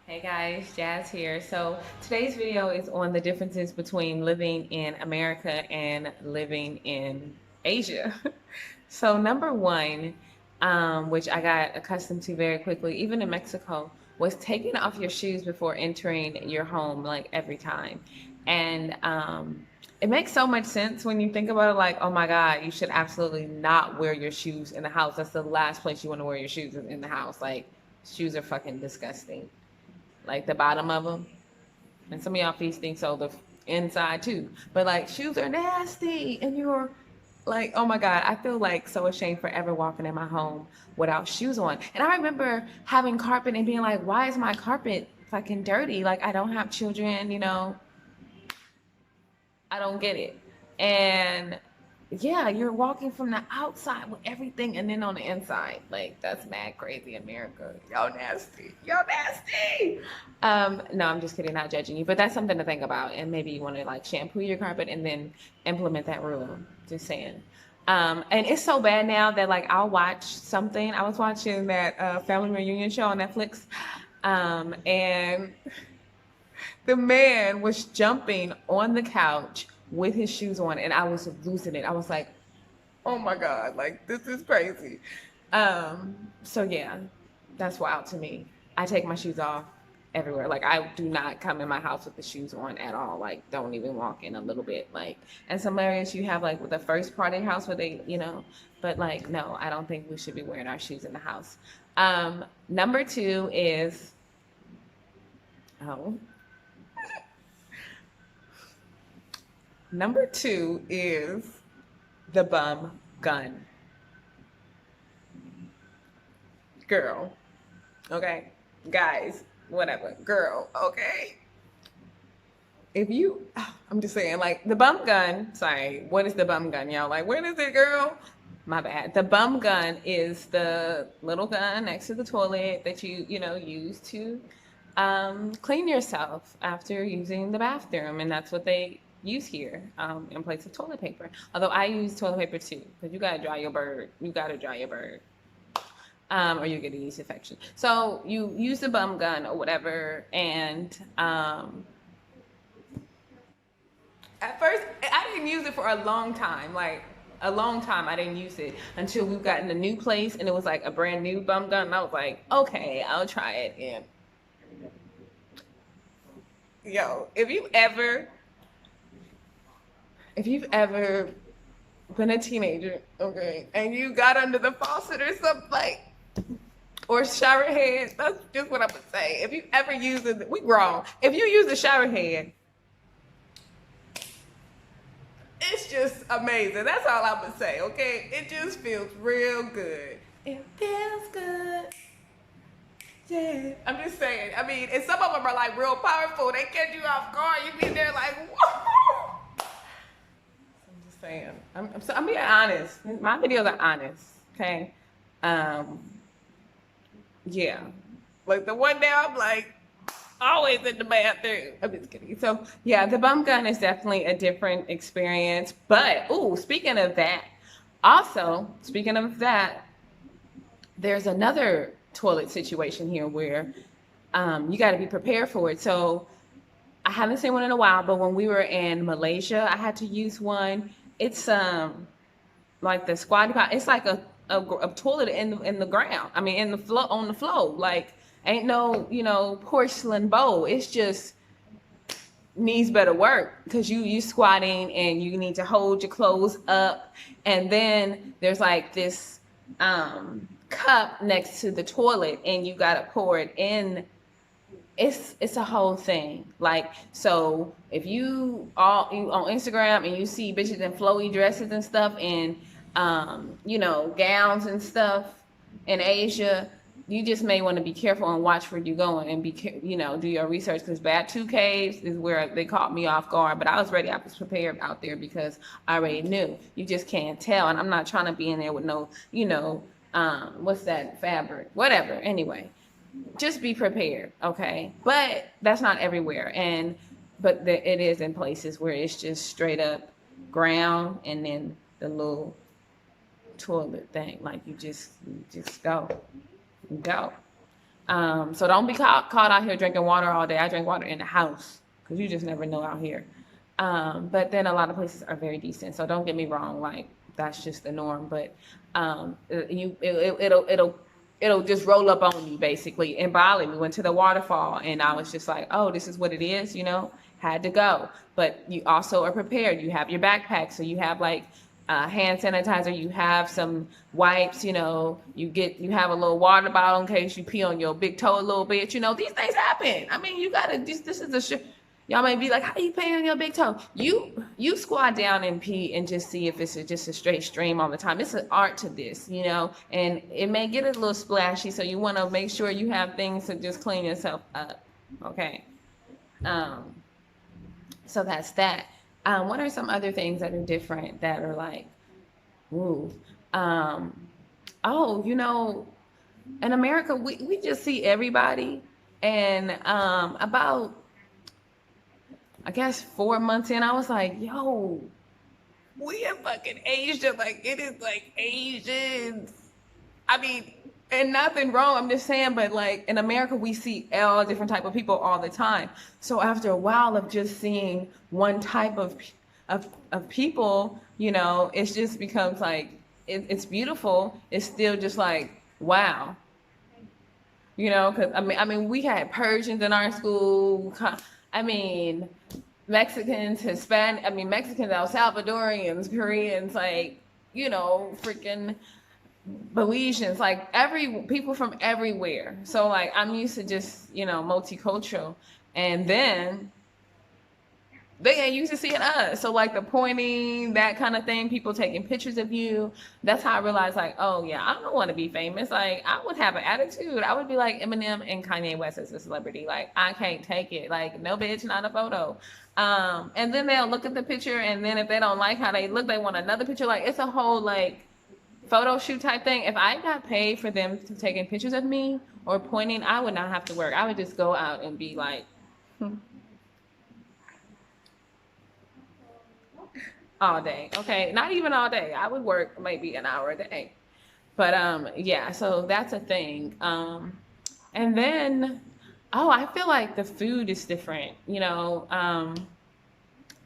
Hey guys, Jazz here. So today's video is on the differences between living in America and living in Asia. So number one, which I got accustomed to very quickly, even in Mexico, was taking off your shoes before entering your home, like every time. And it makes so much sense when you think about it, like, oh my God, you should absolutely not wear your shoes in the house. That's the last place you want to wear your shoes in the house. Like, shoes are fucking disgusting, like the bottom of them. And some of y'all feet think so, the inside too. But like, shoes are nasty, and you're like, oh my God, I feel like so ashamed for ever walking in my home without shoes on. And I remember having carpet and being like, why is my carpet fucking dirty? Like, I don't have children. I don't get it. And yeah, you're walking from the outside with everything and then on the inside. Like, that's mad crazy, America. Y'all nasty. Y'all nasty. No, I'm just kidding, not judging you. But that's something to think about. And maybe you want to like shampoo your carpet and then implement that rule. Just saying. And it's so bad now that like I'll watch something. I was watching that family reunion show on Netflix. And the man was jumping on the couch with his shoes on, and I was losing it. I was like, "Oh my God, like this is crazy." So yeah, that's wild to me. I take my shoes off everywhere. Like I do not come in my house with the shoes on at all. Like don't even walk in a little bit. Like and some areas you have like with the first part of the house where they. But like no, I don't think we should be wearing our shoes in the house. Number two is oh Number two is the bum gun. Girl. Okay. Guys, whatever. Girl. Okay. I'm just saying, like, the bum gun, sorry, what is the bum gun, y'all? Like, where is it, girl? My bad. The bum gun is the little gun next to the toilet that use to clean yourself after using the bathroom. And that's what they use here in place of toilet paper. Although I use toilet paper too, because you got to dry your bird. You got to dry your bird. Or you get a yeast infection. So you use the bum gun or whatever. And at first, I didn't use it for a long time. Like, a long time I didn't use it until we got in a new place and it was like a brand new bum gun. And I was like, okay, I'll try it. And yo, if you've ever been a teenager, okay, and you got under the faucet or something like, or shower head, that's just what I'm gonna say. If you ever use it, we grown. If you use a shower head, it's just amazing. That's all I'm gonna say, okay? It just feels real good. It feels good. Yeah. I'm just saying. I mean, and some of them are like real powerful. They catch you off guard. You be there like, whoa. I'm just saying. I'm being honest. My videos are honest. Okay. Um, yeah. Like the one day I'm like always in the bathroom. I'm just kidding. So yeah, the bum gun is definitely a different experience. But speaking of that, there's another toilet situation here where you got to be prepared for it. So I haven't seen one in a while, but when we were in Malaysia, I had to use one. It's like the squatty pot. It's like a toilet in the ground. I mean, in the flow on the floor. Like ain't no porcelain bowl. It's just needs better work because you squatting and you need to hold your clothes up, and then there's like this cup next to the toilet and you gotta pour it in. It's a whole thing. Like, so if you on Instagram and you see bitches in flowy dresses and stuff and gowns and stuff in Asia, you just may want to be careful and watch where you're going and do your research, because Batu Caves is where they caught me off guard, but I was ready. I was prepared out there because I already knew. You just can't tell, and I'm not trying to be in there with no, what's that fabric, whatever. Anyway, just be prepared, okay? But that's not everywhere, but it is in places where it's just straight up ground and then the little toilet thing. Like you just go. So don't be caught out here drinking water all day. I drink water in the house because you just never know out here. But then a lot of places are very decent. So don't get me wrong, like that's just the norm. But it'll just roll up on you basically. In Bali, we went to the waterfall, and I was just like, oh, this is what it is, you know. Had to go, but you also are prepared. You have your backpack, so you have like hand sanitizer, you have some wipes, you know, you have a little water bottle in case you pee on your big toe a little bit. You know, these things happen. I mean, you gotta. This is the shit. Y'all may be like, how you pee on your big toe? You squat down and pee and just see if it's just a straight stream all the time. It's an art to this, you know, and it may get a little splashy, so you want to make sure you have things to just clean yourself up. Okay. Um, so that's that. What are some other things that are different that are like, ooh, um, oh, you know, in America, we just see everybody. And about, I guess, 4 months in, I was like, yo, we in fucking Asia. Like, it is like Asians. I mean, and nothing wrong. I'm just saying, but like in America, we see all different type of people all the time. So after a while of just seeing one type of people, you know, it just becomes like it's beautiful. It's still just like wow, you know. Because I mean, we had Persians in our school. I mean, Mexicans, Hispanic. I mean, Mexicans, El Salvadorians, Koreans, like you know, freaking Belizeans, like every people from everywhere. So like I'm used to just, you know, multicultural. And then they ain't used to seeing us. So like the pointing, that kind of thing, people taking pictures of you. That's how I realized like, oh yeah, I don't want to be famous. Like I would have an attitude. I would be like Eminem and Kanye West as a celebrity. Like I can't take it. Like no bitch, not a photo. And then they'll look at the picture, and then if they don't like how they look, they want another picture. Like it's a whole like photo shoot type thing. If I got paid for them to taking pictures of me or pointing, I would not have to work. I would just go out and be like all day. Okay, not even all day. I would work maybe an hour a day. But yeah, so that's a thing. And then oh, I feel like the food is different, you know.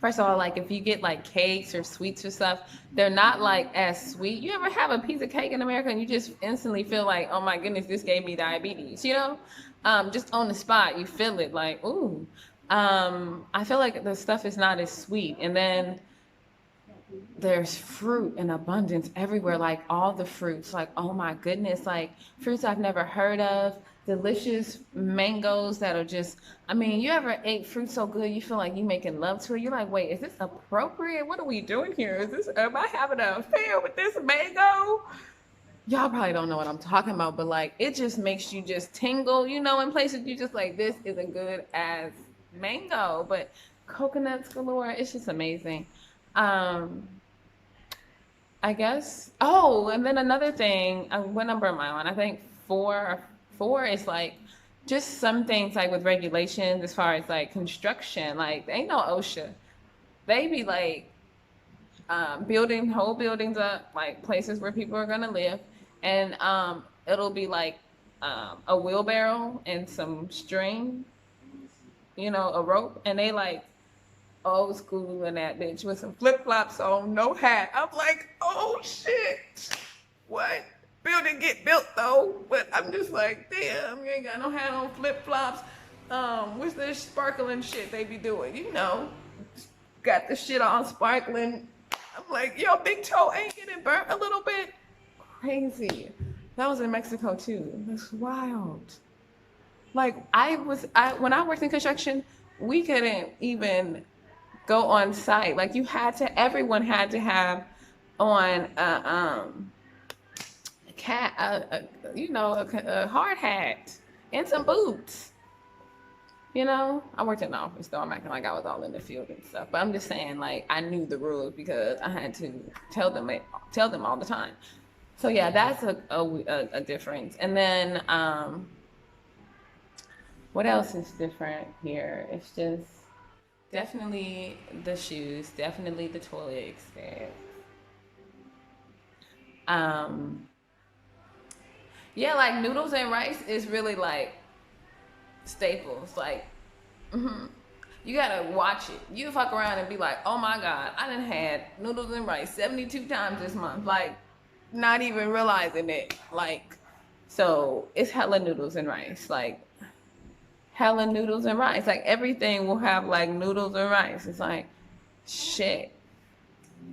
First of all, like if you get like cakes or sweets or stuff, they're not like as sweet. You ever have a piece of cake in America and you just instantly feel like, oh my goodness, this gave me diabetes, you know? Just on the spot, you feel it like, ooh. I feel like the stuff is not as sweet. And then there's fruit in abundance everywhere, like all the fruits, like oh my goodness, like fruits I've never heard of, delicious mangoes that are just, I mean, you ever ate fruit so good you feel like you making love to it? You're like, wait, is this appropriate? What are we doing here? Am I having an affair with this mango? Y'all probably don't know what I'm talking about, but like it just makes you just tingle, you know, in places you just like, this isn't good as mango, but coconuts galore, it's just amazing. um I guess. Oh, and then another thing. What number am I on? I think four. Four is like just some things like with regulations as far as like construction. Like ain't no OSHA. They be like building whole buildings up, like places where people are gonna live, and it'll be like a wheelbarrow and some string, you know, a rope, and they like old school in that bitch with some flip flops on, no hat. I'm like, oh shit, what? Building get built though, but I'm just like, damn, you ain't got no hat on, flip flops. What's this sparkling shit they be doing? You know, got the shit on sparkling. I'm like, yo, big toe ain't getting burnt a little bit. Crazy. That was in Mexico too. That's wild. Like when I worked in construction, we couldn't even go on site. Like everyone had to have on a hard hat and some boots. You know, I worked in the office though. I'm acting like I was all in the field and stuff, but I'm just saying like I knew the rules because I had to tell them all the time. So yeah, that's a difference. And then what else is different here? It's just definitely the shoes, definitely the toilet experience. Um, yeah, like noodles and rice is really like staples. Like, you gotta watch it. You fuck around and be like, oh my God, I done had noodles and rice 72 times this month. Like, not even realizing it. Like, so it's hella noodles and rice. Like, hella noodles and rice. Like, everything will have like noodles and rice. It's like, shit.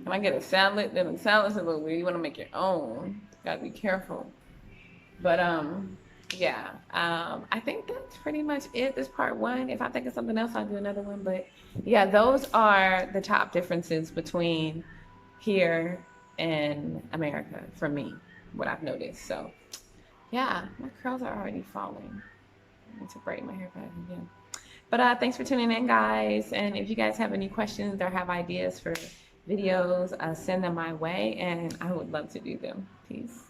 Can I get a salad? Then the salad's a little weird. You wanna make your own. Gotta be careful. But yeah, I think that's pretty much it. This part one. If I think of something else, I'll do another one. But yeah, those are the top differences between here and America for me, what I've noticed. So yeah, my curls are already falling. I need to braid my hair back again. But thanks for tuning in, guys. And if you guys have any questions or have ideas for videos, send them my way, and I would love to do them. Peace.